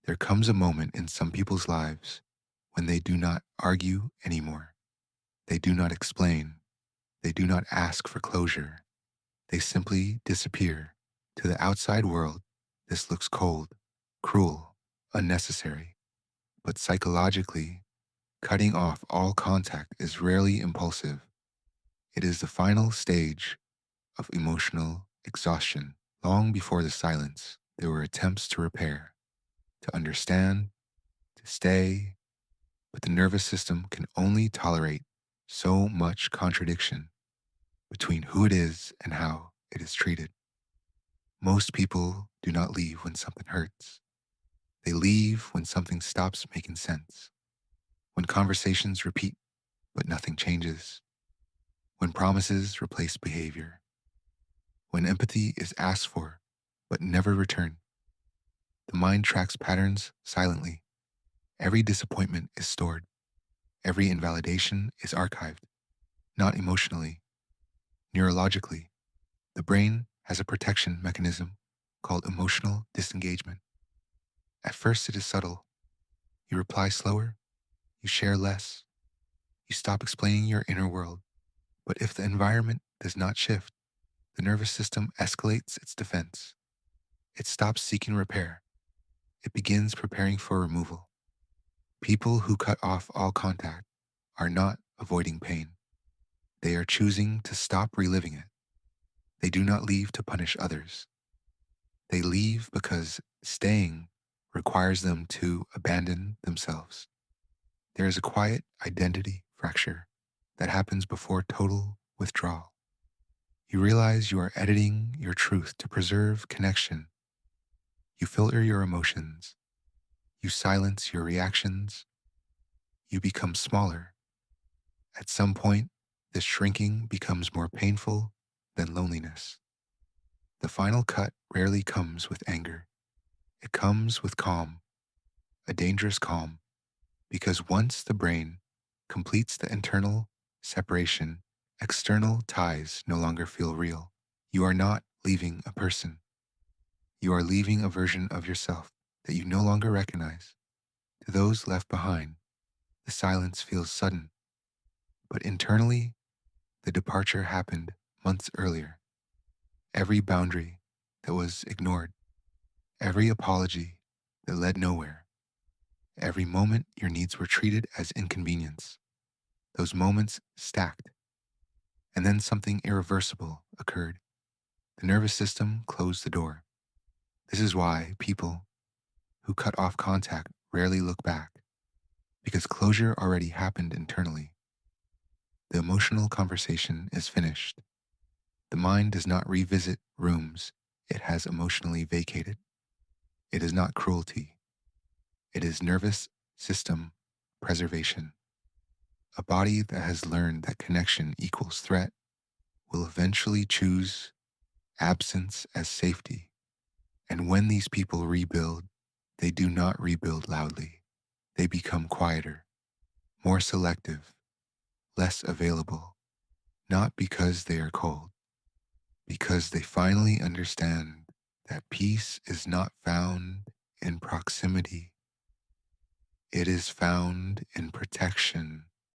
There comes a moment in some people's lives when they do not argue anymore. They do not explain. They do not ask for closure. They simply disappear. To the outside world, this looks cold, cruel, unnecessary. But psychologically, cutting off all contact is rarely impulsive. It is the final stage of emotional exhaustion. Long before the silence, there were attempts to repair, to understand, to stay, but the nervous system can only tolerate so much contradiction between who it is and how it is treated. Most people do not leave when something hurts. They leave when something stops making sense, when conversations repeat but nothing changes, when promises replace behavior, when empathy is asked for but never returned. The mind tracks patterns silently. Every disappointment is stored. Every invalidation is archived, not emotionally, neurologically. The brain has a protection mechanism called emotional disengagement. At first, it is subtle. You reply slower, you share less, you stop explaining your inner world. But if the environment does not shift, the nervous system escalates its defense. It stops seeking repair. It begins preparing for removal. People who cut off all contact are not avoiding pain. They are choosing to stop reliving it. They do not leave to punish others. They leave because staying requires them to abandon themselves. There is a quiet identity fracture that happens before total withdrawal. You realize you are editing your truth to preserve connection. You filter your emotions. You silence your reactions. You become smaller. At some point, this shrinking becomes more painful than loneliness. The final cut rarely comes with anger. It comes with calm, a dangerous calm, because once the brain completes the internal separation, external ties no longer feel real. You are not leaving a person. You are leaving a version of yourself that you no longer recognize. To those left behind, the silence feels sudden, but internally, the departure happened months earlier. Every boundary that was ignored, every apology that led nowhere, every moment your needs were treated as inconvenience, those moments stacked. And then something irreversible occurred. The nervous system closed the door. This is why people who cut off contact rarely look back, because closure already happened internally. The emotional conversation is finished. The mind does not revisit rooms it has emotionally vacated. It is not cruelty. It is nervous system preservation. A body that has learned that connection equals threat will eventually choose absence as safety. And when these people rebuild, they do not rebuild loudly. They become quieter, more selective, less available, not because they are cold, because they finally understand that peace is not found in proximity. It is found in protection.